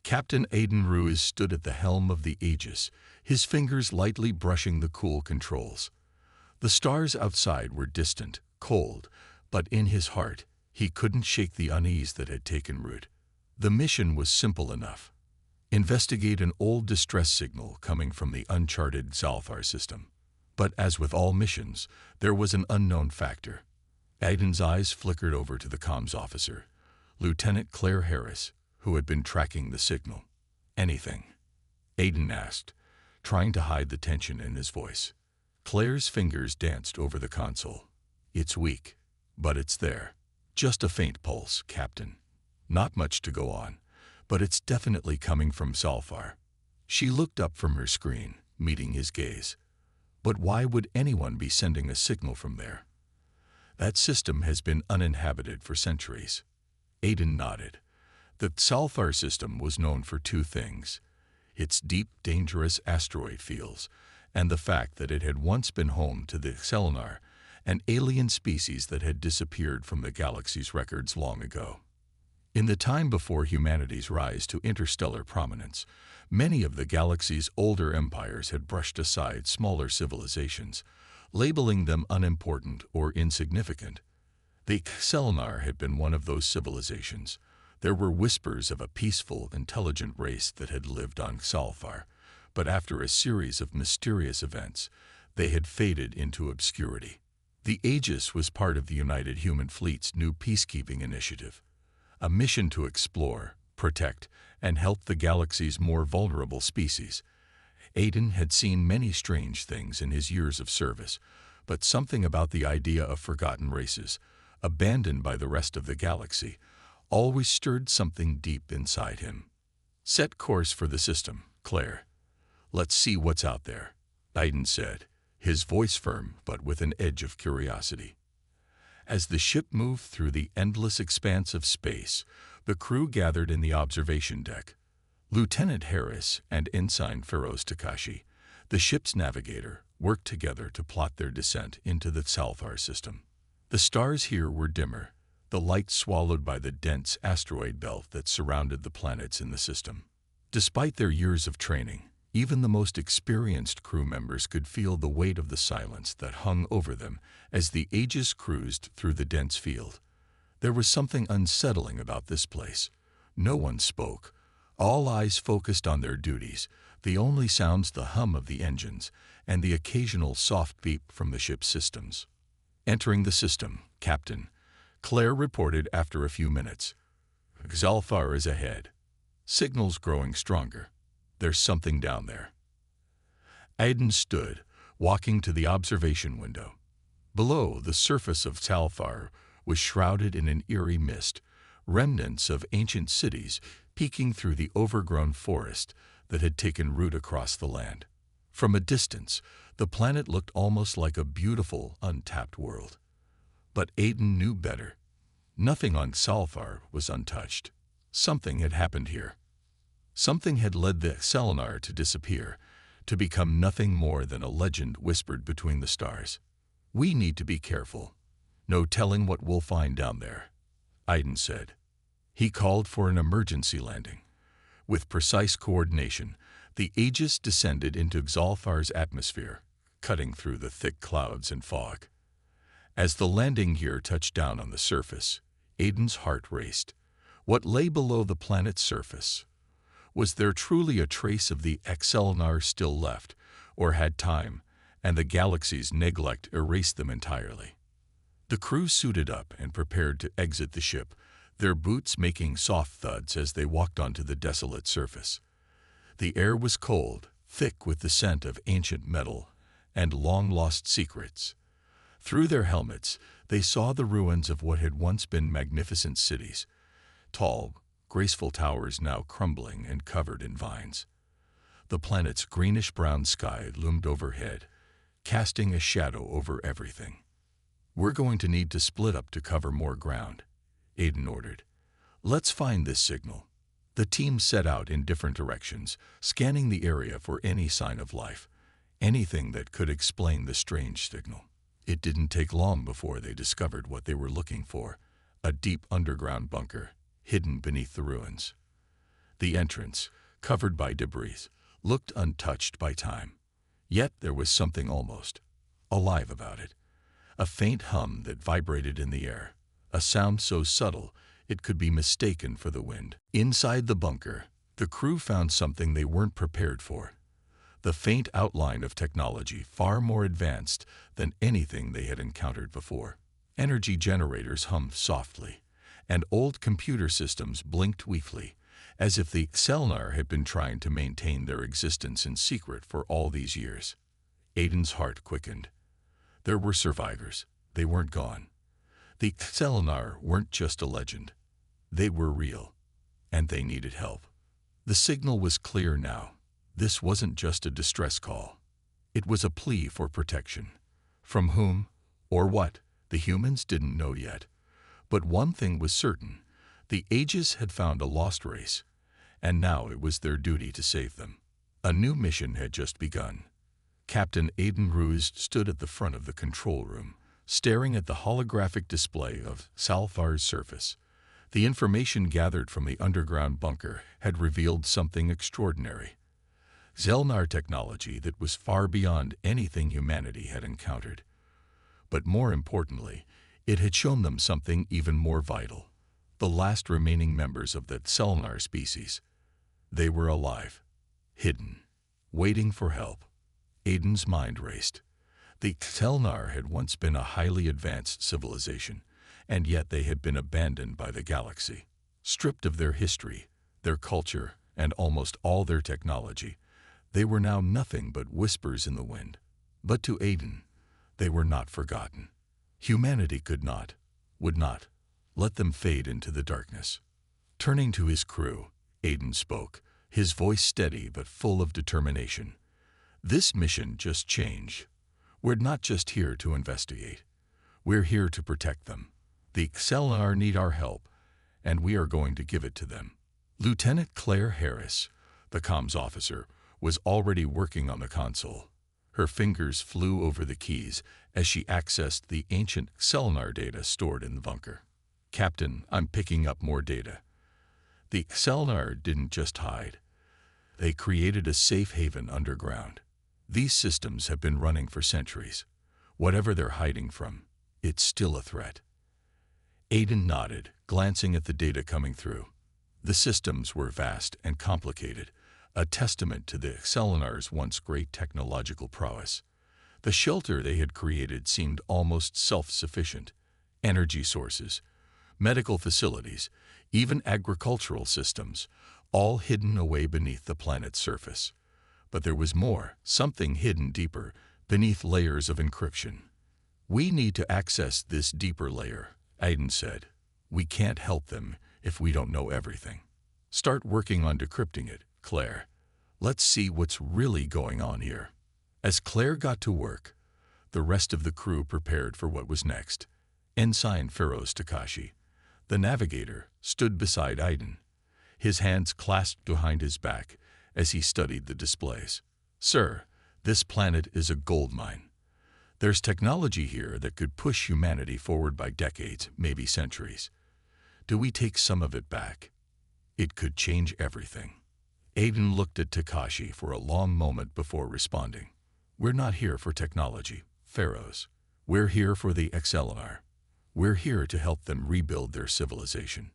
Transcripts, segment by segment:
Captain Aiden Ruiz stood at the helm of the Aegis, his fingers lightly brushing the cool controls. The stars outside were distant, cold, but in his heart, he couldn't shake the unease that had taken root. The mission was simple enough. Investigate an old distress signal coming from the uncharted Sci-Fi system. But as with all missions, there was an unknown factor. Aiden's eyes flickered over to the comms officer, Lieutenant Claire Harris, who had been tracking the signal. Anything? Aiden asked, trying to hide the tension in his voice. Claire's fingers danced over the console. It's weak, but it's there. Just a faint pulse, Captain. Not much to go on, but it's definitely coming from Sci-Fi. She looked up from her screen, meeting his gaze. But why would anyone be sending a signal from there? That system has been uninhabited for centuries. Aiden nodded. The Sci-Fi system was known for two things: its deep, dangerous asteroid fields, and the fact that it had once been home to the Selenar, an alien species that had disappeared from the galaxy's records long ago. In the time before humanity's rise to interstellar prominence, many of the galaxy's older empires had brushed aside smaller civilizations, labeling them unimportant or insignificant. The Selenar had been one of those civilizations. There were whispers of a peaceful, intelligent race that had lived on Sci-Fi, but after a series of mysterious events, they had faded into obscurity. The Aegis was part of the United Human Fleet's new peacekeeping initiative, a mission to explore, protect, and help the galaxy's more vulnerable species. Aiden had seen many strange things in his years of service, but something about the idea of forgotten races, abandoned by the rest of the galaxy, always stirred something deep inside him. Set course for the system, Claire. Let's see what's out there, Aiden said, his voice firm but with an edge of curiosity. As the ship moved through the endless expanse of space, the crew gathered in the observation deck. Lieutenant Harris and Ensign Feroz Takashi, the ship's navigator, worked together to plot their descent into the Sci-Fi system. The stars here were dimmer, the light swallowed by the dense asteroid belt that surrounded the planets in the system. Despite their years of training, even the most experienced crew members could feel the weight of the silence that hung over them as the Aegis cruised through the dense field. There was something unsettling about this place. No one spoke. All eyes focused on their duties, the only sounds the hum of the engines and the occasional soft beep from the ship's systems. Entering the system, Captain, Claire reported after a few minutes. Sci-Fi is ahead. Signals growing stronger. There's something down there. Aiden stood, walking to the observation window. Below, the surface of Sci-Fi was shrouded in an eerie mist, remnants of ancient cities peeking through the overgrown forest that had taken root across the land. From a distance, the planet looked almost like a beautiful, untapped world. But Aiden knew better. Nothing on Sci-Fi was untouched. Something had happened here. Something had led the Selenar to disappear, to become nothing more than a legend whispered between the stars. We need to be careful. No telling what we'll find down there, Aiden said. He called for an emergency landing. With precise coordination, the Aegis descended into Sci-Fi's atmosphere, cutting through the thick clouds and fog. As the landing gear touched down on the surface, Aiden's heart raced. What lay below the planet's surface? Was there truly a trace of the Selenar still left, or had time and the galaxy's neglect erased them entirely? The crew suited up and prepared to exit the ship, their boots making soft thuds as they walked onto the desolate surface. The air was cold, thick with the scent of ancient metal and long-lost secrets. Through their helmets, they saw the ruins of what had once been magnificent cities, tall, graceful towers now crumbling and covered in vines. The planet's greenish-brown sky loomed overhead, casting a shadow over everything. We're going to need to split up to cover more ground, Aiden ordered. Let's find this signal. The team set out in different directions, scanning the area for any sign of life, anything that could explain the strange signal. It didn't take long before they discovered what they were looking for, a deep underground bunker, hidden beneath the ruins. The entrance, covered by debris, looked untouched by time. Yet there was something almost alive about it. A faint hum that vibrated in the air, a sound so subtle it could be mistaken for the wind. Inside the bunker, the crew found something they weren't prepared for. The faint outline of technology far more advanced than anything they had encountered before. Energy generators hummed softly, and old computer systems blinked weakly, as if the Selnar had been trying to maintain their existence in secret for all these years. Aiden's heart quickened. There were survivors. They weren't gone. The Selnar weren't just a legend. They were real, and they needed help. The signal was clear now. This wasn't just a distress call. It was a plea for protection. From whom, or what, the humans didn't know yet. But one thing was certain. The Aegis had found a lost race, and now it was their duty to save them. A new mission had just begun. Captain Aiden Ruse stood at the front of the control room, staring at the holographic display of Salfar's surface. The information gathered from the underground bunker had revealed something extraordinary. Zelnar technology that was far beyond anything humanity had encountered. But more importantly, it had shown them something even more vital. The last remaining members of the Selnar species. They were alive, hidden, waiting for help. Aiden's mind raced. The Selnar had once been a highly advanced civilization, and yet they had been abandoned by the galaxy. Stripped of their history, their culture, and almost all their technology, they were now nothing but whispers in the wind. But to Aiden, they were not forgotten. Humanity could not, would not, let them fade into the darkness. Turning to his crew, Aiden spoke, his voice steady but full of determination. This mission just changed. We're not just here to investigate. We're here to protect them. The Selnar need our help, and we are going to give it to them. Lieutenant Claire Harris, the comms officer, was already working on the console. Her fingers flew over the keys as she accessed the ancient Selnar data stored in the bunker. Captain, I'm picking up more data. The Selnar didn't just hide. They created a safe haven underground. These systems have been running for centuries. Whatever they're hiding from, it's still a threat. Aiden nodded, glancing at the data coming through. The systems were vast and complicated, a testament to the Selnar's once great technological prowess. The shelter they had created seemed almost self-sufficient. Energy sources, medical facilities, even agricultural systems, all hidden away beneath the planet's surface. But there was more, something hidden deeper, beneath layers of encryption. We need to access this deeper layer, Aiden said. We can't help them if we don't know everything. Start working on decrypting it, Claire. Let's see what's really going on here. As Claire got to work, the rest of the crew prepared for what was next. Ensign Feroz Takashi, the navigator, stood beside Aiden, his hands clasped behind his back as he studied the displays. Sir, this planet is a gold mine. There's technology here that could push humanity forward by decades, maybe centuries. Do we take some of it back? It could change everything. Aiden looked at Takashi for a long moment before responding. We're not here for technology, Feroz. We're here for the Selnar. We're here to help them rebuild their civilization.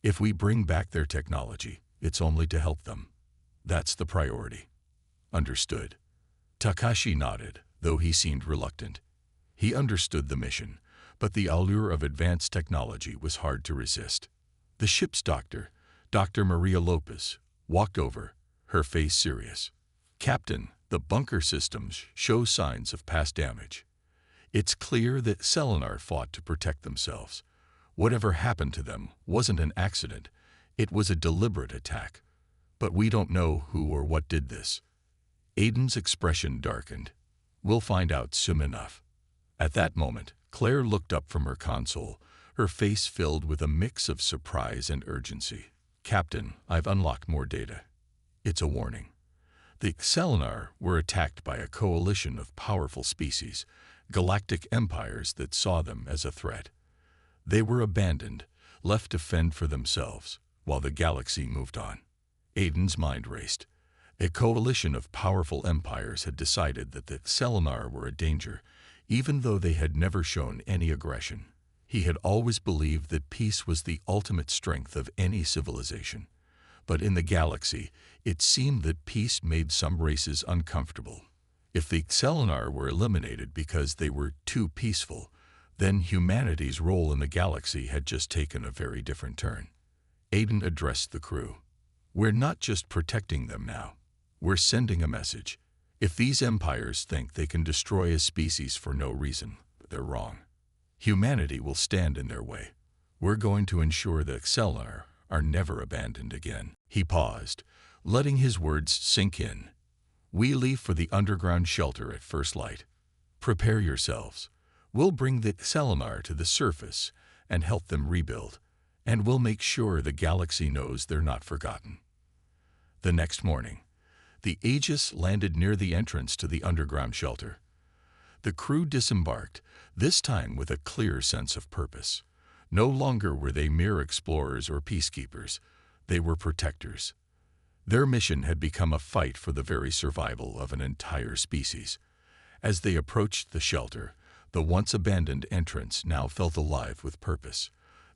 If we bring back their technology, it's only to help them. That's the priority. Understood. Takashi nodded, though he seemed reluctant. He understood the mission, but the allure of advanced technology was hard to resist. The ship's doctor, Dr. Maria Lopez, walked over, her face serious. Captain, the bunker systems show signs of past damage. It's clear that Selnar fought to protect themselves. Whatever happened to them wasn't an accident. It was a deliberate attack. But we don't know who or what did this. Aiden's expression darkened. We'll find out soon enough. At that moment, Claire looked up from her console, her face filled with a mix of surprise and urgency. Captain, I've unlocked more data. It's a warning. The Selnar were attacked by a coalition of powerful species, galactic empires that saw them as a threat. They were abandoned, left to fend for themselves, while the galaxy moved on. Aiden's mind raced. A coalition of powerful empires had decided that the Selenar were a danger, even though they had never shown any aggression. He had always believed that peace was the ultimate strength of any civilization. But in the galaxy, it seemed that peace made some races uncomfortable. If the Selenar were eliminated because they were too peaceful, then humanity's role in the galaxy had just taken a very different turn. Aiden addressed the crew. We're not just protecting them now. We're sending a message. If these empires think they can destroy a species for no reason, they're wrong. Humanity will stand in their way. We're going to ensure that Selenar are never abandoned again. He paused, letting his words sink in. We leave for the underground shelter at first light. Prepare yourselves. We'll bring the Selenar to the surface and help them rebuild, and we'll make sure the galaxy knows they're not forgotten. The next morning, the Aegis landed near the entrance to the underground shelter. The crew disembarked, this time with a clear sense of purpose. No longer were they mere explorers or peacekeepers. They were protectors. Their mission had become a fight for the very survival of an entire species. As they approached the shelter, the once abandoned entrance now felt alive with purpose.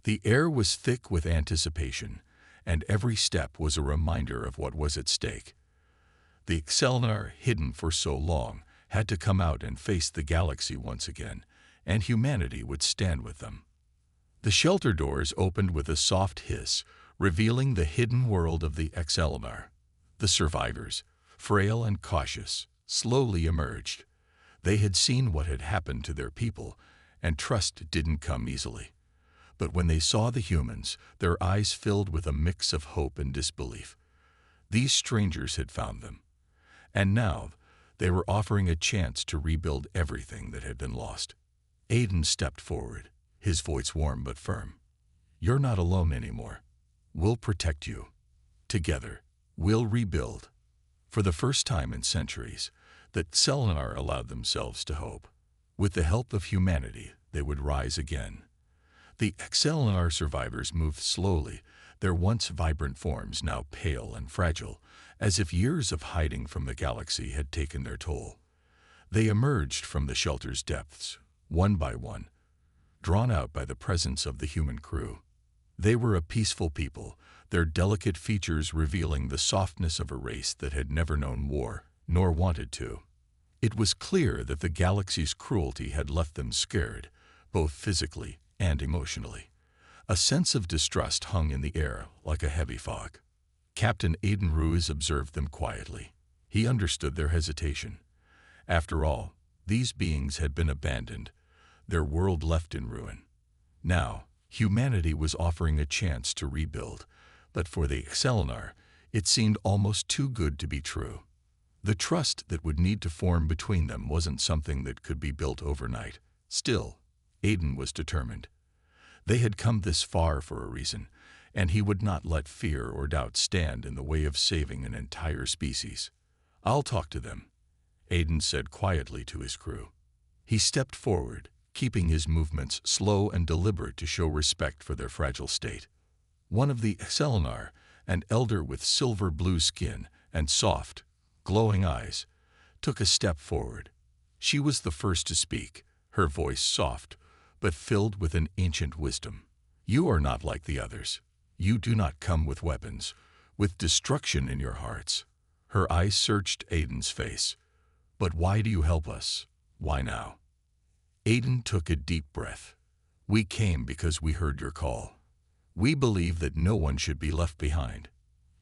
The air was thick with anticipation, and every step was a reminder of what was at stake. The Selenar, hidden for so long, had to come out and face the galaxy once again, and humanity would stand with them. The shelter doors opened with a soft hiss, revealing the hidden world of the Selenar. The survivors, frail and cautious, slowly emerged. They had seen what had happened to their people, and trust didn't come easily. But when they saw the humans, their eyes filled with a mix of hope and disbelief. These strangers had found them, and now they were offering a chance to rebuild everything that had been lost. Aiden stepped forward, his voice warm but firm. You're not alone anymore. We'll protect you. Together, we'll rebuild. For the first time in centuries, the Selenar allowed themselves to hope. With the help of humanity, they would rise again. The Selenar survivors moved slowly, their once vibrant forms now pale and fragile, as if years of hiding from the galaxy had taken their toll. They emerged from the shelter's depths, one by one, drawn out by the presence of the human crew. They were a peaceful people, their delicate features revealing the softness of a race that had never known war, nor wanted to. It was clear that the galaxy's cruelty had left them scared, both physically and emotionally. A sense of distrust hung in the air like a heavy fog. Captain Aiden Ruiz observed them quietly. He understood their hesitation. After all, these beings had been abandoned, their world left in ruin. Now, humanity was offering a chance to rebuild, but for the Selenar, it seemed almost too good to be true. The trust that would need to form between them wasn't something that could be built overnight. Still, Aiden was determined. They had come this far for a reason, and he would not let fear or doubt stand in the way of saving an entire species. I'll talk to them, Aiden said quietly to his crew. He stepped forward, keeping his movements slow and deliberate to show respect for their fragile state. One of the Selenar, an elder with silver-blue skin and soft, glowing eyes, took a step forward. She was the first to speak, her voice soft, but filled with an ancient wisdom. You are not like the others. You do not come with weapons, with destruction in your hearts. Her eyes searched Aiden's face. But why do you help us? Why now? Aiden took a deep breath. We came because we heard your call. We believe that no one should be left behind.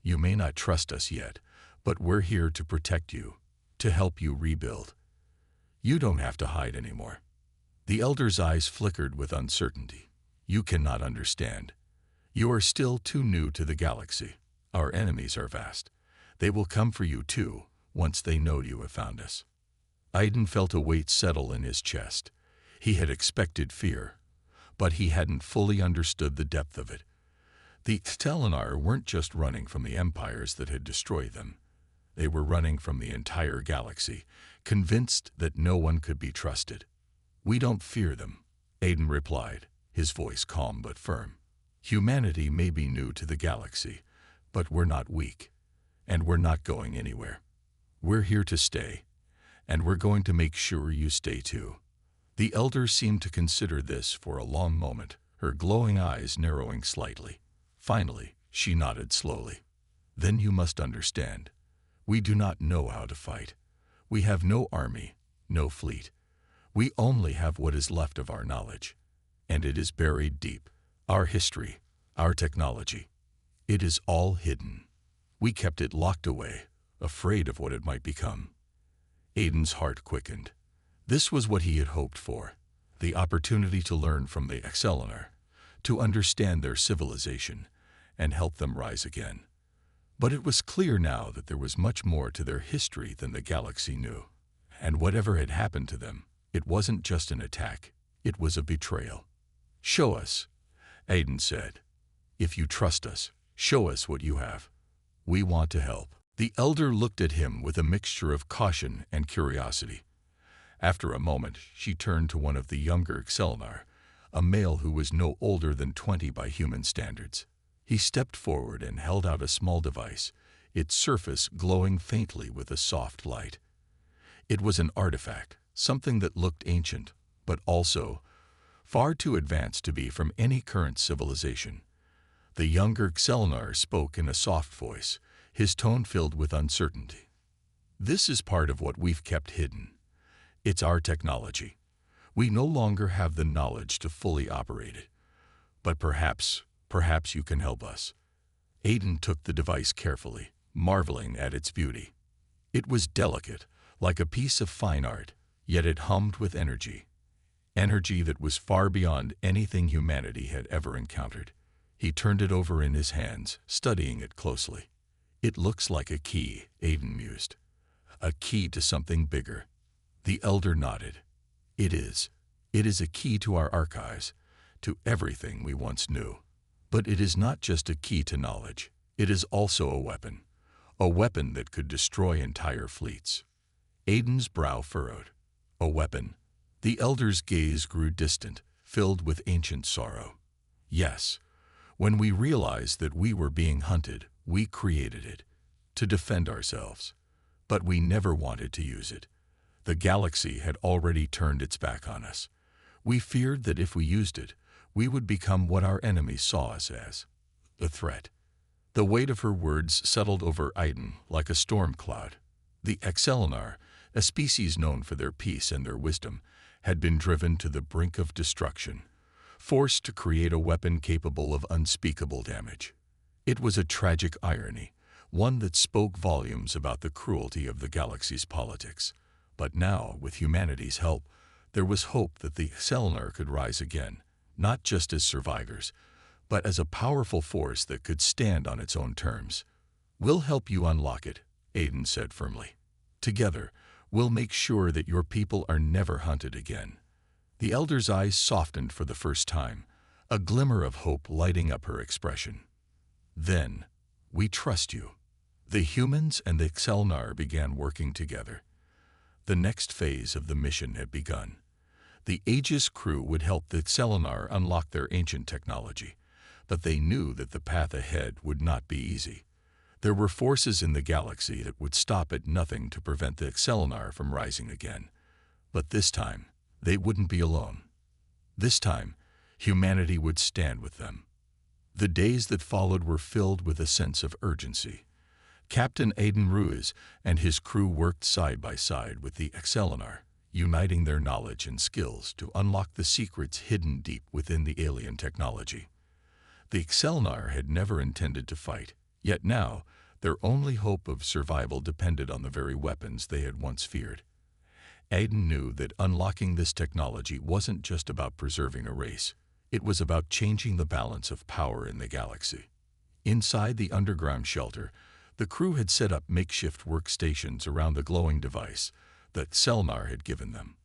You may not trust us yet, but we're here to protect you, to help you rebuild. You don't have to hide anymore. The elder's eyes flickered with uncertainty. You cannot understand. You are still too new to the galaxy. Our enemies are vast. They will come for you too, once they know you have found us. Aiden felt a weight settle in his chest. He had expected fear, but he hadn't fully understood the depth of it. The Selenar weren't just running from the empires that had destroyed them. They were running from the entire galaxy, convinced that no one could be trusted. We don't fear them, Aiden replied, his voice calm but firm. Humanity may be new to the galaxy, but we're not weak. And we're not going anywhere. We're here to stay, and we're going to make sure you stay too." The elder seemed to consider this for a long moment, her glowing eyes narrowing slightly. Finally, she nodded slowly. "Then you must understand. We do not know how to fight. We have no army, no fleet. We only have what is left of our knowledge. And it is buried deep. Our history, our technology. It is all hidden. We kept it locked away, afraid of what it might become." Aiden's heart quickened. This was what he had hoped for, the opportunity to learn from the Excellinar, to understand their civilization, and help them rise again. But it was clear now that there was much more to their history than the galaxy knew. And whatever had happened to them, it wasn't just an attack, it was a betrayal. "Show us," Aiden said. "If you trust us, show us what you have. We want to help." The elder looked at him with a mixture of caution and curiosity. After a moment, she turned to one of the younger Excellinar, a male who was no older than 20 by human standards. He stepped forward and held out a small device, its surface glowing faintly with a soft light. It was an artifact, something that looked ancient, but also far too advanced to be from any current civilization. The younger Excellinar spoke in a soft voice, his tone filled with uncertainty. "This is part of what we've kept hidden. It's our technology. We no longer have the knowledge to fully operate it. But perhaps you can help us." Aiden took the device carefully, marveling at its beauty. It was delicate, like a piece of fine art, yet it hummed with energy. Energy that was far beyond anything humanity had ever encountered. He turned it over in his hands, studying it closely. "It looks like a key," Aiden mused. "A key to something bigger." The elder nodded. "It is. It is a key to our archives, to everything we once knew. But it is not just a key to knowledge. It is also a weapon that could destroy entire fleets." Aiden's brow furrowed. "A weapon?" The elder's gaze grew distant, filled with ancient sorrow. "Yes. When we realized that we were being hunted, we created it, to defend ourselves. But we never wanted to use it. The galaxy had already turned its back on us. We feared that if we used it, we would become what our enemies saw us as, a threat." The weight of her words settled over Aiden like a storm cloud. The Excellinar, a species known for their peace and their wisdom, had been driven to the brink of destruction, forced to create a weapon capable of unspeakable damage. It was a tragic irony, one that spoke volumes about the cruelty of the galaxy's politics. But now, with humanity's help, there was hope that the Excellinar could rise again, not just as survivors, but as a powerful force that could stand on its own terms. "We'll help you unlock it," Aiden said firmly. "Together, we'll make sure that your people are never hunted again." The elder's eyes softened for the first time, a glimmer of hope lighting up her expression. "Then, we trust you." The humans and the Excellinar began working together. The next phase of the mission had begun. The Aegis crew would help the Excellinar unlock their ancient technology, but they knew that the path ahead would not be easy. There were forces in the galaxy that would stop at nothing to prevent the Excellinar from rising again. But this time, they wouldn't be alone. This time, humanity would stand with them. The days that followed were filled with a sense of urgency. Captain Aiden Ruiz and his crew worked side by side with the Excellinar, uniting their knowledge and skills to unlock the secrets hidden deep within the alien technology. The Excellinar had never intended to fight, yet now their only hope of survival depended on the very weapons they had once feared. Aiden knew that unlocking this technology wasn't just about preserving a race, it was about changing the balance of power in the galaxy. Inside the underground shelter, the crew had set up makeshift workstations around the glowing device that Excellinar had given them.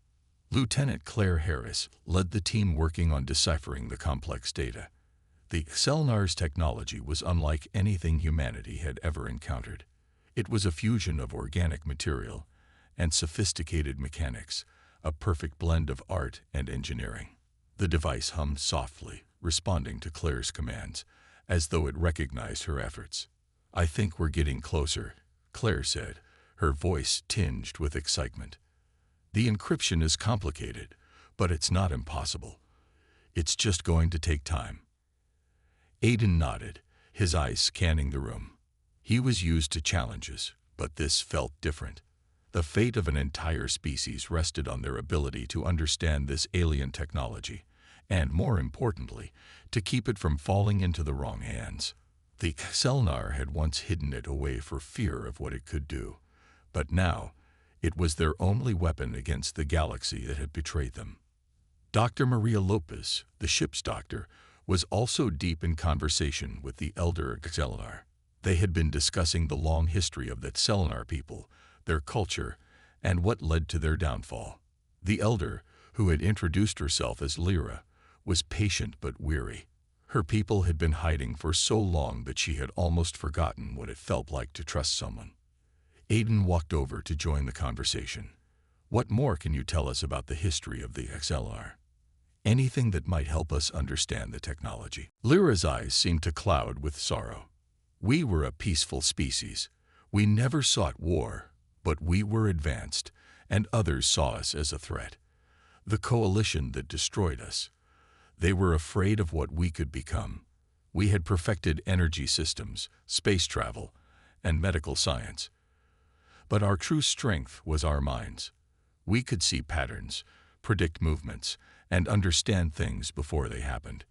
Lieutenant Claire Harris led the team working on deciphering the complex data. The Excellinar's technology was unlike anything humanity had ever encountered. It was a fusion of organic material and sophisticated mechanics, a perfect blend of art and engineering. The device hummed softly, responding to Claire's commands, as though it recognized her efforts. "I think we're getting closer," Claire said, her voice tinged with excitement. "The encryption is complicated, but it's not impossible. It's just going to take time." Aiden nodded, his eyes scanning the room. He was used to challenges, but this felt different. The fate of an entire species rested on their ability to understand this alien technology, and more importantly, to keep it from falling into the wrong hands. The Xelnar had once hidden it away for fear of what it could do, but now it was their only weapon against the galaxy that had betrayed them. Dr. Maria Lopez, the ship's doctor, was also deep in conversation with the elder Xelnar. They had been discussing the long history of the Xelnar people, their culture, and what led to their downfall. The elder, who had introduced herself as Lyra, was patient but weary. Her people had been hiding for so long that she had almost forgotten what it felt like to trust someone. Aiden walked over to join the conversation. "What more can you tell us about the history of the XLR? Anything that might help us understand the technology?" Lyra's eyes seemed to cloud with sorrow. "We were a peaceful species. We never sought war, but we were advanced, and others saw us as a threat. The coalition that destroyed us. They were afraid of what we could become. We had perfected energy systems, space travel, and medical science. But our true strength was our minds. We could see patterns, predict movements, and understand things before they happened.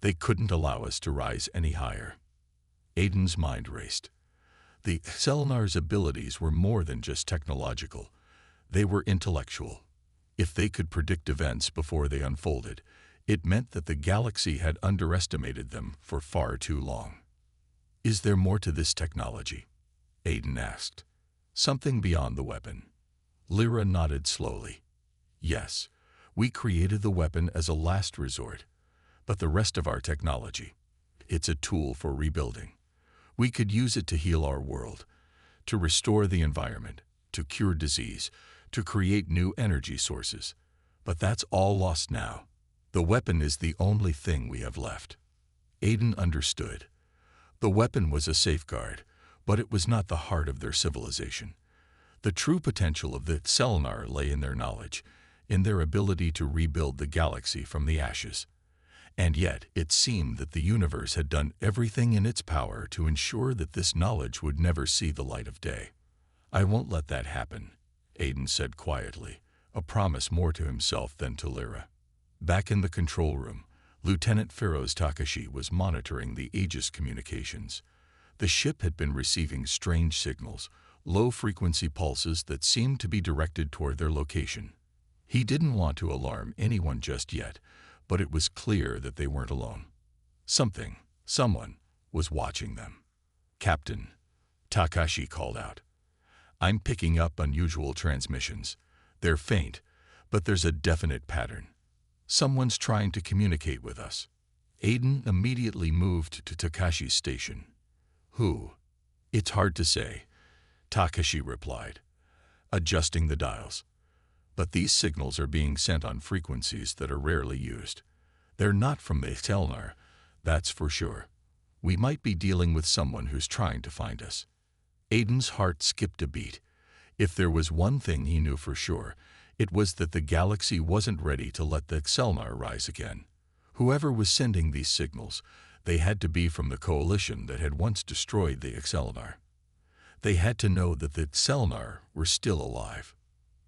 They couldn't allow us to rise any higher." Aiden's mind raced. The Selnar's abilities were more than just technological. They were intellectual. If they could predict events before they unfolded, it meant that the galaxy had underestimated them for far too long. "Is there more to this technology?" Aiden asked. "Something beyond the weapon?" Lyra nodded slowly. "Yes, we created the weapon as a last resort, but the rest of our technology, it's a tool for rebuilding. We could use it to heal our world, to restore the environment, to cure disease, to create new energy sources. But that's all lost now. The weapon is the only thing we have left." Aiden understood. The weapon was a safeguard, but it was not the heart of their civilization. The true potential of the Selnar lay in their knowledge, in their ability to rebuild the galaxy from the ashes. And yet it seemed that the universe had done everything in its power to ensure that this knowledge would never see the light of day. "I won't let that happen," Aiden said quietly, a promise more to himself than to Lyra. Back in the control room, Lieutenant Feroz Takashi was monitoring the Aegis communications. The ship had been receiving strange signals, low-frequency pulses that seemed to be directed toward their location. He didn't want to alarm anyone just yet, but it was clear that they weren't alone. Someone, was watching them. "Captain," Takashi called out. "I'm picking up unusual transmissions. They're faint, but there's a definite pattern. Someone's trying to communicate with us." Aiden immediately moved to Takashi's station. "Who?" "It's hard to say," Takashi replied, adjusting the dials. "But these signals are being sent on frequencies that are rarely used. They're not from the Telnar, that's for sure. We might be dealing with someone who's trying to find us." Aiden's heart skipped a beat. If there was one thing he knew for sure, it was that the galaxy wasn't ready to let the Xelnar rise again. Whoever was sending these signals, they had to be from the coalition that had once destroyed the Xelnar. They had to know that the Xelnar were still alive.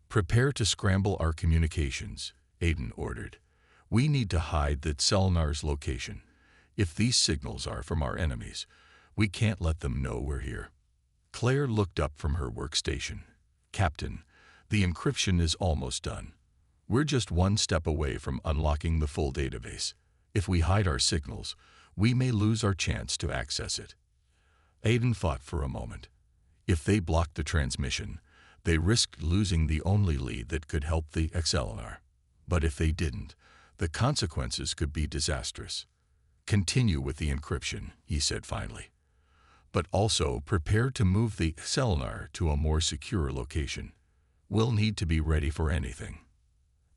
"Prepare to scramble our communications," Aiden ordered. "We need to hide the Xelnar's location. If these signals are from our enemies, we can't let them know we're here." Claire looked up from her workstation. "Captain, the encryption is almost done. We're just one step away from unlocking the full database. If we hide our signals, we may lose our chance to access it." Aiden thought for a moment. If they blocked the transmission, they risked losing the only lead that could help the Xelnar. But if they didn't, the consequences could be disastrous. "Continue with the encryption," he said finally. "But also prepare to move the Xelnar to a more secure location. We'll need to be ready for anything."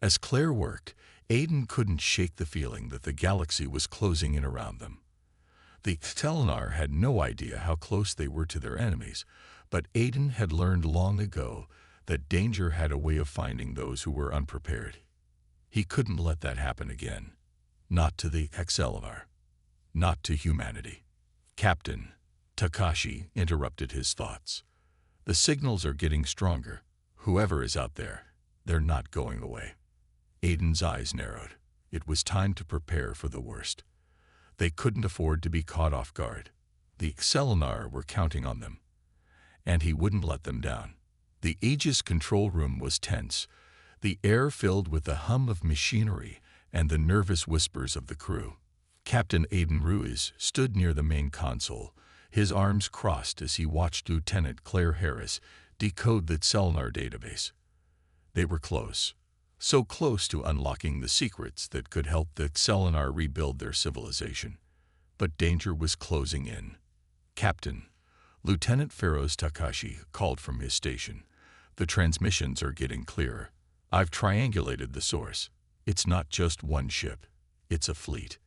As Claire worked, Aiden couldn't shake the feeling that the galaxy was closing in around them. The Telenar had no idea how close they were to their enemies, but Aiden had learned long ago that danger had a way of finding those who were unprepared. He couldn't let that happen again. Not to the Telenar. Not to humanity. Captain, Takashi interrupted his thoughts. The signals are getting stronger. Whoever is out there, they're not going away. Aiden's eyes narrowed. It was time to prepare for the worst. They couldn't afford to be caught off guard. The Telenar were counting on them, and he wouldn't let them down. The Aegis control room was tense, the air filled with the hum of machinery and the nervous whispers of the crew. Captain Aiden Ruiz stood near the main console, his arms crossed as he watched Lieutenant Claire Harris decode the Telenar database. They were close, so close to unlocking the secrets that could help the Telenar rebuild their civilization. But danger was closing in. Captain, Lieutenant Feroz Takashi called from his station. The transmissions are getting clearer. I've triangulated the source. It's not just one ship. It's a fleet.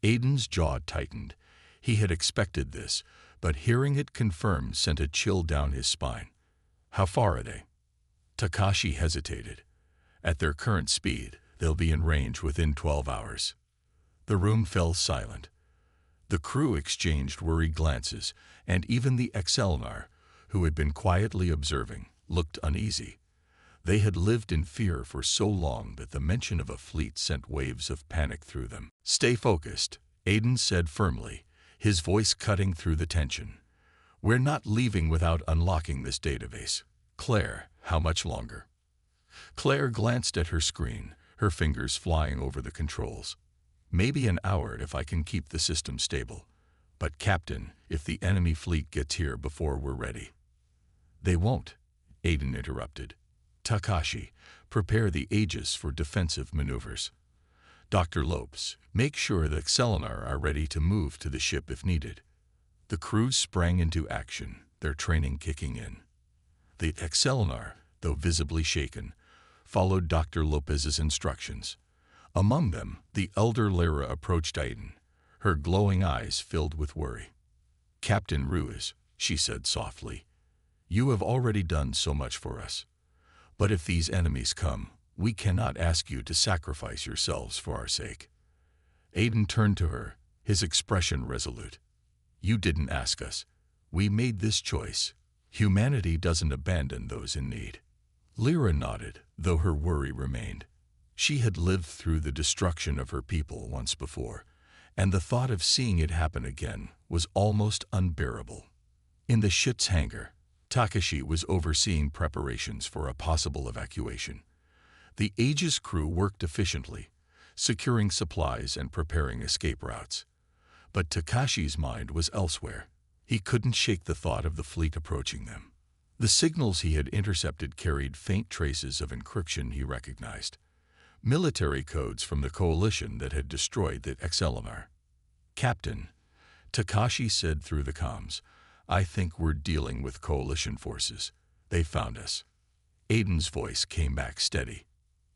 Aiden's jaw tightened. He had expected this, but hearing it confirmed sent a chill down his spine. How far are they? Takashi hesitated. At their current speed, they'll be in range within 12 hours. The room fell silent. The crew exchanged worried glances, and even the Telenar, who had been quietly observing, looked uneasy. They had lived in fear for so long that the mention of a fleet sent waves of panic through them. Stay focused, Aiden said firmly, his voice cutting through the tension. We're not leaving without unlocking this database. Claire, how much longer? Claire glanced at her screen, her fingers flying over the controls. Maybe an hour if I can keep the system stable. But Captain, if the enemy fleet gets here before we're ready. They won't, Aiden interrupted. Takashi, prepare the Aegis for defensive maneuvers. Dr. Lopes, make sure the Telenar are ready to move to the ship if needed. The crew sprang into action, their training kicking in. The Telenar, though visibly shaken, followed Dr. Lopez's instructions. Among them, the elder Lyra approached Aiden, her glowing eyes filled with worry. Captain Ruiz, she said softly, you have already done so much for us. But if these enemies come, we cannot ask you to sacrifice yourselves for our sake. Aiden turned to her, his expression resolute. You didn't ask us. We made this choice. Humanity doesn't abandon those in need. Lyra nodded, though her worry remained. She had lived through the destruction of her people once before, and the thought of seeing it happen again was almost unbearable. In the ship's hangar, Takashi was overseeing preparations for a possible evacuation. The Aegis crew worked efficiently, securing supplies and preparing escape routes. But Takashi's mind was elsewhere. He couldn't shake the thought of the fleet approaching them. The signals he had intercepted carried faint traces of encryption he recognized. Military codes from the coalition that had destroyed the Telenar. Captain, Takashi said through the comms, I think we're dealing with coalition forces. They found us. Aiden's voice came back steady.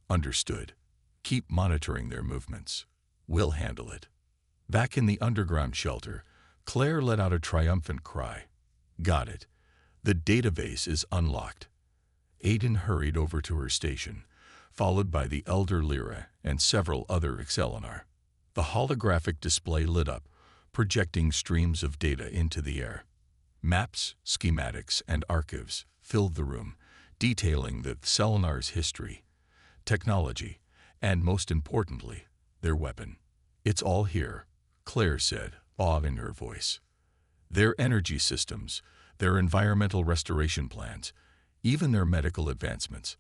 Understood. Keep monitoring their movements. We'll handle it. Back in the underground shelter, Claire let out a triumphant cry. Got it. The database is unlocked. Aiden hurried over to her station, followed by the elder Lyra and several other Telenar. The holographic display lit up, projecting streams of data into the air. Maps, schematics, and archives filled the room, detailing the Telenar's history, technology, and most importantly, their weapon. It's all here, Claire said, awe in her voice. Their energy systems, their environmental restoration plans, even their medical advancements.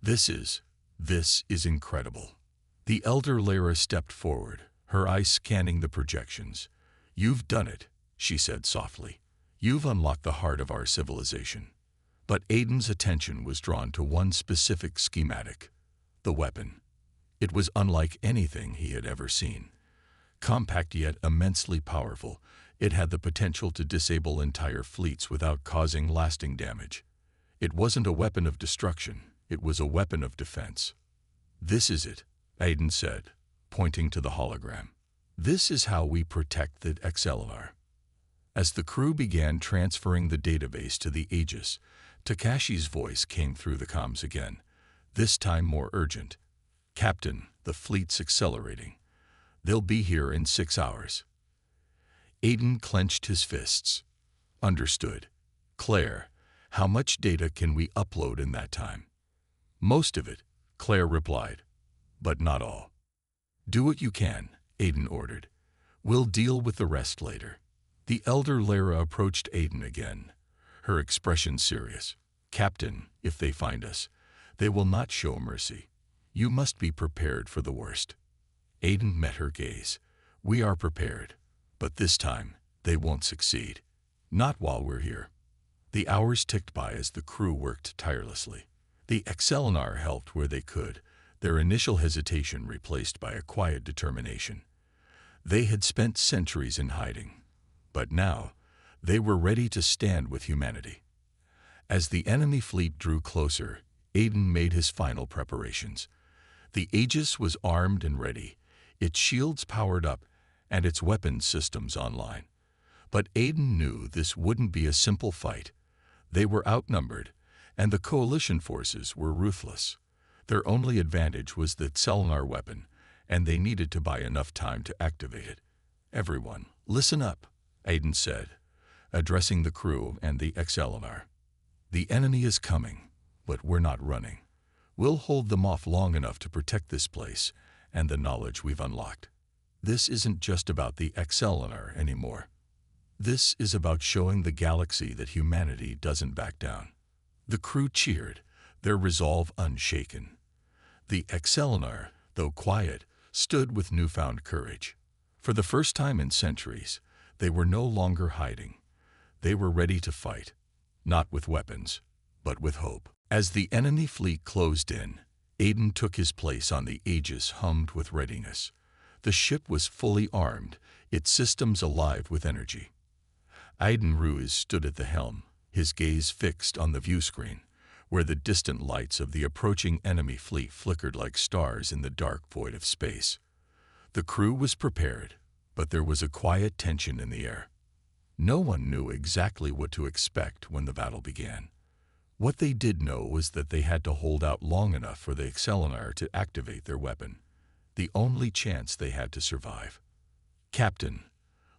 This is incredible. The elder Lyra stepped forward, her eyes scanning the projections. You've done it, she said softly. You've unlocked the heart of our civilization. But Aiden's attention was drawn to one specific schematic, the weapon. It was unlike anything he had ever seen. Compact yet immensely powerful, it had the potential to disable entire fleets without causing lasting damage. It wasn't a weapon of destruction, it was a weapon of defense. This is it, Aiden said, pointing to the hologram. This is how we protect the XLR. As the crew began transferring the database to the Aegis, Takashi's voice came through the comms again, this time more urgent. "Captain, the fleet's accelerating. They'll be here in 6 hours." Aiden clenched his fists. "Understood. Claire, how much data can we upload in that time?" "Most of it," Claire replied, "but not all." "Do what you can," Aiden ordered. "We'll deal with the rest later." The elder Lara approached Aiden again, her expression serious. "Captain, if they find us, they will not show mercy. You must be prepared for the worst." Aiden met her gaze. "We are prepared, but this time they won't succeed. Not while we're here." The hours ticked by as the crew worked tirelessly. The Excellinar helped where they could, their initial hesitation replaced by a quiet determination. They had spent centuries in hiding, but now they were ready to stand with humanity. As the enemy fleet drew closer, Aiden made his final preparations. The Aegis was armed and ready, its shields powered up, and its weapons systems online. But Aiden knew this wouldn't be a simple fight. They were outnumbered, and the coalition forces were ruthless. Their only advantage was the Excellinar weapon, and they needed to buy enough time to activate it. "Everyone, listen up," Aiden said, addressing the crew and the Excellinar. "The enemy is coming, but we're not running. We'll hold them off long enough to protect this place and the knowledge we've unlocked. This isn't just about the Excellinar anymore. This is about showing the galaxy that humanity doesn't back down." The crew cheered, their resolve unshaken. The Excellinar, though quiet, stood with newfound courage. For the first time in centuries, they were no longer hiding. They were ready to fight, not with weapons, but with hope. As the enemy fleet closed in, Aiden took his place on the Aegis, hummed with readiness. The ship was fully armed, its systems alive with energy. Aiden Ruiz stood at the helm, his gaze fixed on the view screen, where the distant lights of the approaching enemy fleet flickered like stars in the dark void of space. The crew was prepared, but there was a quiet tension in the air. No one knew exactly what to expect when the battle began. What they did know was that they had to hold out long enough for the Excellinar to activate their weapon, the only chance they had to survive. "Captain,"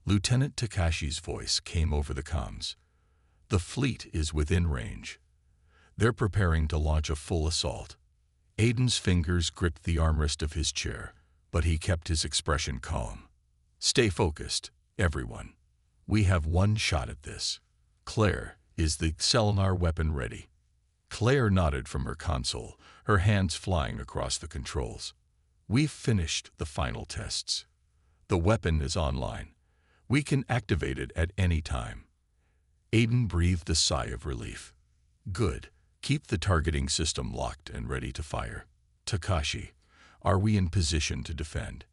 Lieutenant Takashi's voice came over the comms. "The fleet is within range. They're preparing to launch a full assault." Aiden's fingers gripped the armrest of his chair, but he kept his expression calm. "Stay focused, everyone. We have one shot at this. Claire, is the Excellinar weapon ready?" Claire nodded from her console, her hands flying across the controls. "We've finished the final tests. The weapon is online. We can activate it at any time." Aiden breathed a sigh of relief. "Good. Keep the targeting system locked and ready to fire." "Takashi, are we in position to defend?"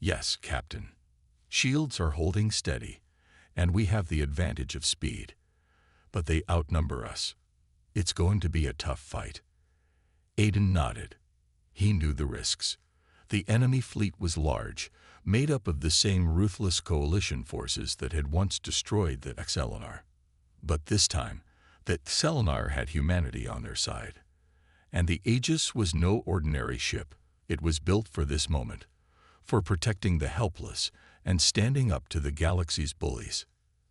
"Yes, Captain. Shields are holding steady, and we have the advantage of speed. But they outnumber us. It's going to be a tough fight." Aiden nodded. He knew the risks. The enemy fleet was large, made up of the same ruthless coalition forces that had once destroyed the Excellinar. But this time, the Excellinar had humanity on their side. And the Aegis was no ordinary ship. It was built for this moment, for protecting the helpless and standing up to the galaxy's bullies.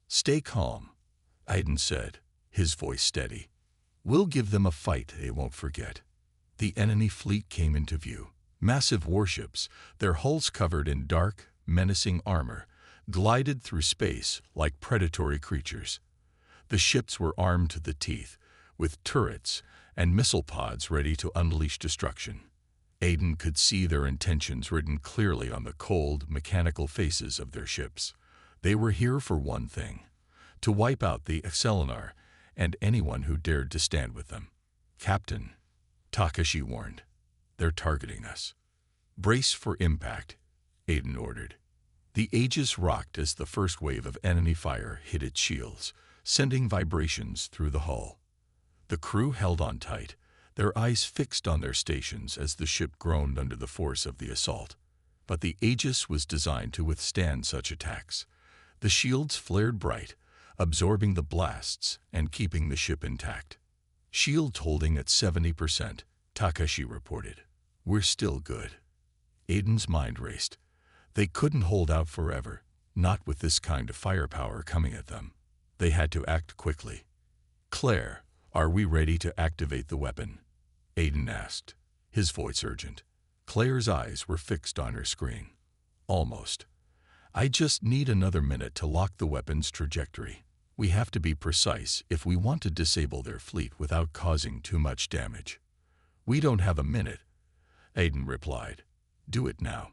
"Stay calm," Aiden said, his voice steady. "We'll give them a fight they won't forget." The enemy fleet came into view. Massive warships, their hulls covered in dark, menacing armor, glided through space like predatory creatures. The ships were armed to the teeth, with turrets and missile pods ready to unleash destruction. Aiden could see their intentions written clearly on the cold, mechanical faces of their ships. They were here for one thing: to wipe out the Excellinar and anyone who dared to stand with them. "Captain," Takashi warned, "they're targeting us." "Brace for impact," Aiden ordered. The Aegis rocked as the first wave of enemy fire hit its shields, sending vibrations through the hull. The crew held on tight, their eyes fixed on their stations as the ship groaned under the force of the assault. But the Aegis was designed to withstand such attacks. The shields flared bright, absorbing the blasts and keeping the ship intact. Shield holding at 70%, Takashi reported. We're still good. Aiden's mind raced. They couldn't hold out forever, not with this kind of firepower coming at them. They had to act quickly. Claire, are we ready to activate the weapon? Aiden asked, his voice urgent. Claire's eyes were fixed on her screen. Almost. I just need another minute to lock the weapon's trajectory. We have to be precise if we want to disable their fleet without causing too much damage. We don't have a minute, Aiden replied. Do it now.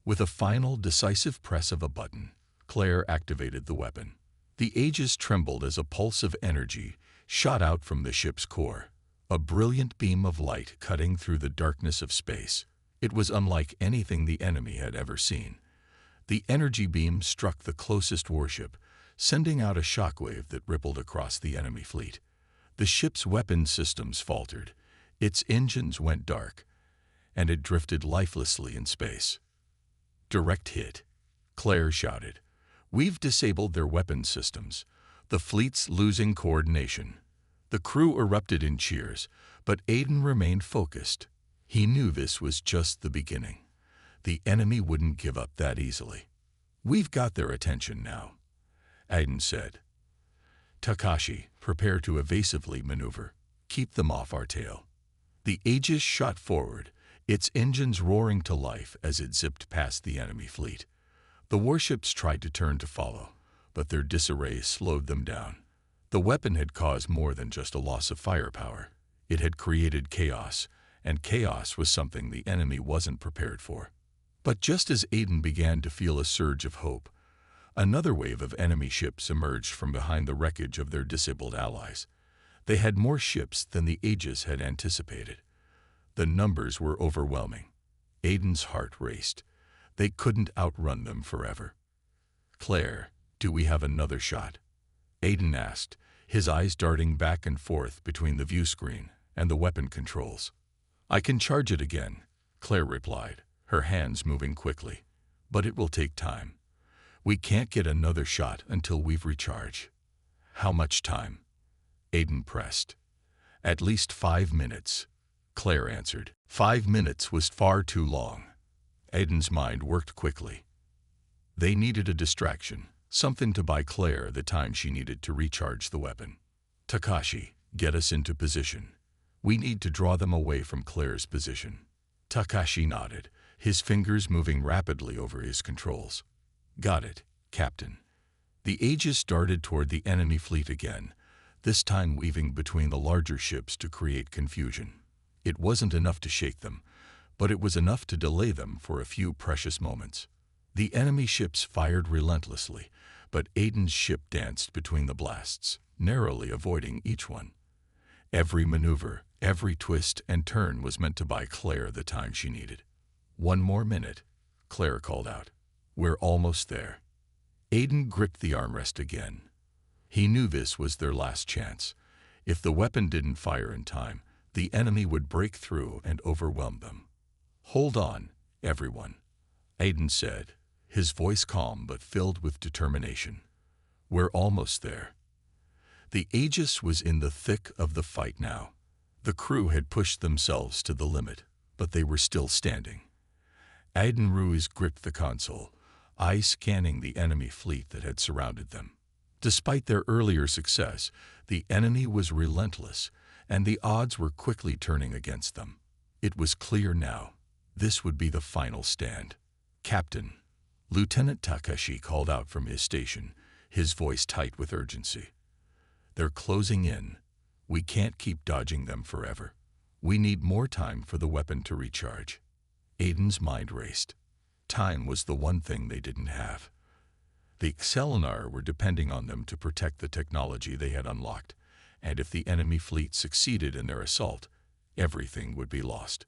With a final, decisive press of a button, Claire activated the weapon. The Aegis trembled as a pulse of energy shot out from the ship's core, a brilliant beam of light cutting through the darkness of space. It was unlike anything the enemy had ever seen. The energy beam struck the closest warship, sending out a shockwave that rippled across the enemy fleet. The ship's weapon systems faltered, its engines went dark, and it drifted lifelessly in space. Direct hit, Claire shouted. We've disabled their weapon systems. The fleet's losing coordination. The crew erupted in cheers, but Aiden remained focused. He knew this was just the beginning. The enemy wouldn't give up that easily. We've got their attention now, Aiden said. Takashi, prepare to evasively maneuver. Keep them off our tail. The Aegis shot forward, its engines roaring to life as it zipped past the enemy fleet. The warships tried to turn to follow, but their disarray slowed them down. The weapon had caused more than just a loss of firepower. It had created chaos, and chaos was something the enemy wasn't prepared for. But just as Aiden began to feel a surge of hope, another wave of enemy ships emerged from behind the wreckage of their disabled allies. They had more ships than the Aegis had anticipated. The numbers were overwhelming. Aiden's heart raced. They couldn't outrun them forever. Claire, do we have another shot? Aiden asked, his eyes darting back and forth between the view screen and the weapon controls. I can charge it again, Claire replied, her hands moving quickly. But it will take time. We can't get another shot until we've recharged. How much time? Aiden pressed. At least 5 minutes, Claire answered. 5 minutes was far too long. Aiden's mind worked quickly. They needed a distraction, something to buy Claire the time she needed to recharge the weapon. Takashi, get us into position. We need to draw them away from Claire's position. Takashi nodded, his fingers moving rapidly over his controls. Got it, Captain. The Aegis darted toward the enemy fleet again, this time weaving between the larger ships to create confusion. It wasn't enough to shake them, but it was enough to delay them for a few precious moments. The enemy ships fired relentlessly, but Aiden's ship danced between the blasts, narrowly avoiding each one. Every maneuver, every twist and turn was meant to buy Claire the time she needed. 1 more minute, Claire called out. We're almost there. Aiden gripped the armrest again. He knew this was their last chance. If the weapon didn't fire in time, the enemy would break through and overwhelm them. Hold on, everyone, Aiden said, his voice calm but filled with determination. We're almost there. The Aegis was in the thick of the fight now. The crew had pushed themselves to the limit, but they were still standing. Aiden Ruiz gripped the console, eyes scanning the enemy fleet that had surrounded them. Despite their earlier success, the enemy was relentless, and the odds were quickly turning against them. It was clear now. This would be the final stand. Captain, Lieutenant Takashi called out from his station, his voice tight with urgency. They're closing in. We can't keep dodging them forever. We need more time for the weapon to recharge. Aiden's mind raced. Time was the one thing they didn't have. The Xelinar were depending on them to protect the technology they had unlocked, and if the enemy fleet succeeded in their assault, everything would be lost.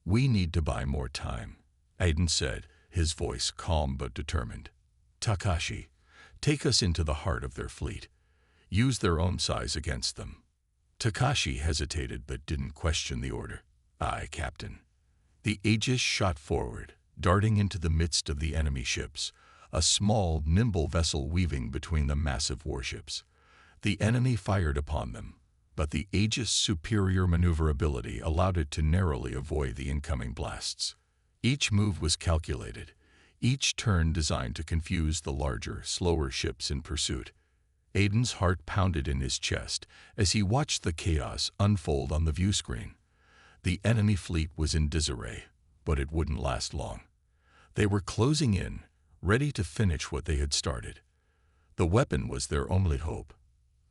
We need to buy more time, Aiden said, his voice calm but determined. Takashi, take us into the heart of their fleet. Use their own size against them. Takashi hesitated but didn't question the order. Aye, Captain. The Aegis shot forward, darting into the midst of the enemy ships, a small, nimble vessel weaving between the massive warships. The enemy fired upon them, but the Aegis' superior maneuverability allowed it to narrowly avoid the incoming blasts. Each move was calculated, each turn designed to confuse the larger, slower ships in pursuit. Aiden's heart pounded in his chest as he watched the chaos unfold on the view screen. The enemy fleet was in disarray, but it wouldn't last long. They were closing in, ready to finish what they had started. The weapon was their only hope.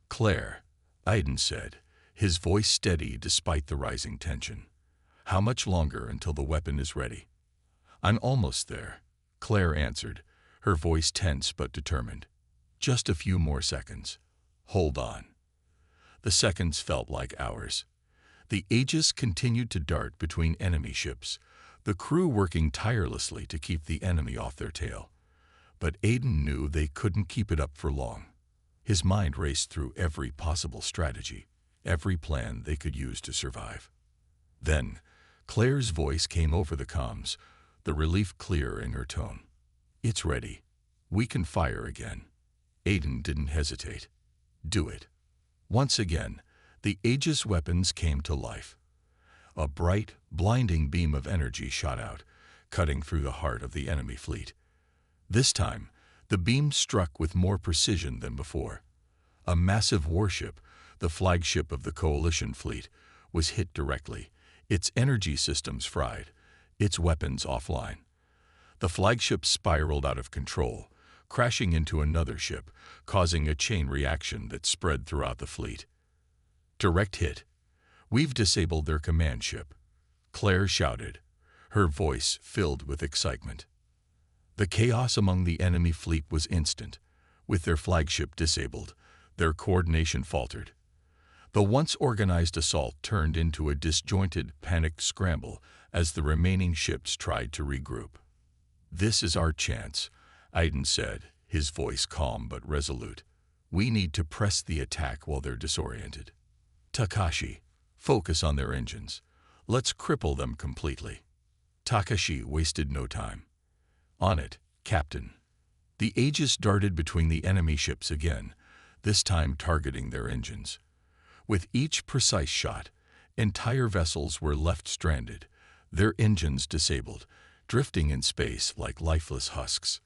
"Claire," Aiden said, his voice steady despite the rising tension. "How much longer until the weapon is ready?" "I'm almost there," Claire answered, her voice tense but determined. "Just a few more seconds. Hold on." The seconds felt like hours. The Aegis continued to dart between enemy ships, the crew working tirelessly to keep the enemy off their tail. But Aiden knew they couldn't keep it up for long. His mind raced through every possible strategy, every plan they could use to survive. Then, Claire's voice came over the comms, the relief clear in her tone. "It's ready. We can fire again." Aiden didn't hesitate. "Do it." Once again, the Aegis weapons came to life. A bright, blinding beam of energy shot out, cutting through the heart of the enemy fleet. This time, the beam struck with more precision than before. A massive warship, the flagship of the coalition fleet, was hit directly, its energy systems fried, its weapons offline. The flagship spiraled out of control, crashing into another ship, causing a chain reaction that spread throughout the fleet. "Direct hit. We've disabled their command ship," Claire shouted, her voice filled with excitement. The chaos among the enemy fleet was instant. With their flagship disabled, their coordination faltered. The once organized assault turned into a disjointed, panicked scramble as the remaining ships tried to regroup. "This is our chance," Aiden said, his voice calm but resolute. "We need to press the attack while they're disoriented. Takashi, focus on their engines. Let's cripple them completely." Takashi wasted no time. "On it, Captain." The Aegis darted between the enemy ships again, this time targeting their engines. With each precise shot, entire vessels were left stranded, their engines disabled, drifting in space like lifeless husks.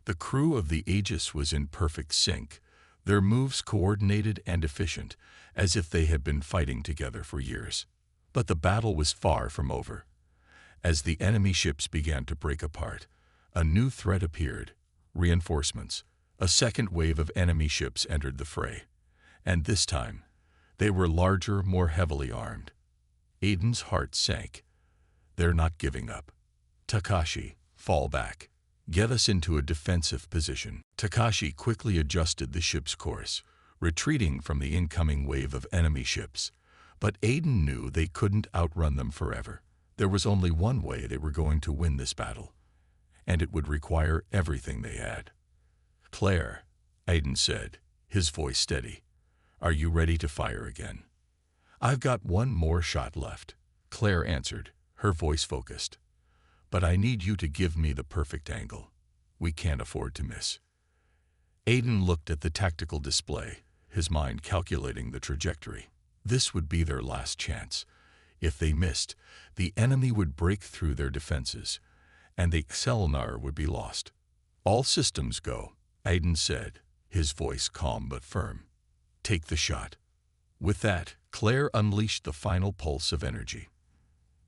The crew of the Aegis was in perfect sync, their moves coordinated and efficient, as if they had been fighting together for years. But the battle was far from over. As the enemy ships began to break apart, a new threat appeared: reinforcements. A second wave of enemy ships entered the fray. And this time, they were larger, more heavily armed. Aiden's heart sank. "They're not giving up. Takashi, fall back. Get us into a defensive position." Takashi quickly adjusted the ship's course, retreating from the incoming wave of enemy ships. But Aiden knew they couldn't outrun them forever. There was only one way they were going to win this battle, and it would require everything they had. "Claire," Aiden said, his voice steady, "are you ready to fire again?" "I've got one more shot left," Claire answered, her voice focused. "But I need you to give me the perfect angle. We can't afford to miss." Aiden looked at the tactical display, his mind calculating the trajectory. This would be their last chance. If they missed, the enemy would break through their defenses, and the Xelnar would be lost. "All systems go," Aiden said, his voice calm but firm. "Take the shot." With that, Claire unleashed the final pulse of energy.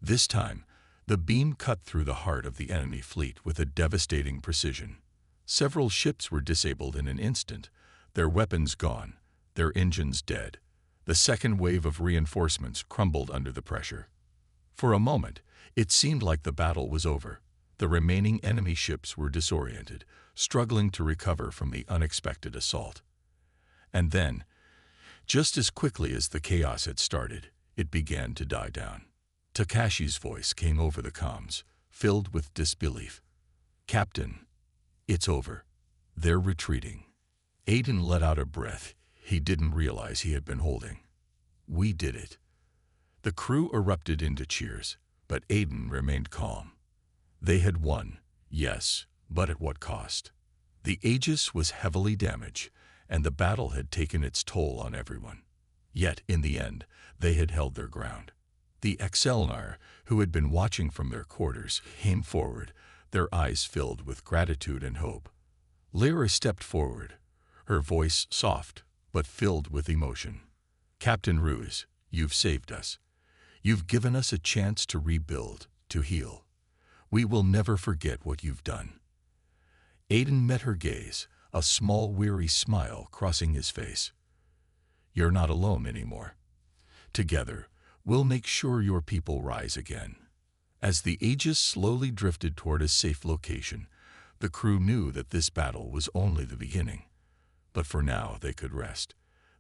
This time, the beam cut through the heart of the enemy fleet with a devastating precision. Several ships were disabled in an instant, their weapons gone, their engines dead. The second wave of reinforcements crumbled under the pressure. For a moment, it seemed like the battle was over. The remaining enemy ships were disoriented, struggling to recover from the unexpected assault. And then, just as quickly as the chaos had started, it began to die down. Takashi's voice came over the comms, filled with disbelief. "Captain, it's over. They're retreating." Aiden let out a breath he didn't realize he had been holding. "We did it." The crew erupted into cheers, but Aiden remained calm. They had won, yes, but at what cost? The Aegis was heavily damaged, and the battle had taken its toll on everyone. Yet, in the end, they had held their ground. The Excelnar, who had been watching from their quarters, came forward, their eyes filled with gratitude and hope. Lyra stepped forward, her voice soft but filled with emotion. "Captain Ruse, you've saved us. You've given us a chance to rebuild, to heal. We will never forget what you've done." Aiden met her gaze, a small weary smile crossing his face. "You're not alone anymore. Together, we'll make sure your people rise again." As the Aegis slowly drifted toward a safe location, the crew knew that this battle was only the beginning. But for now they could rest.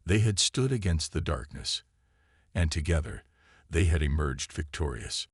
They had stood against the darkness, and together they had emerged victorious.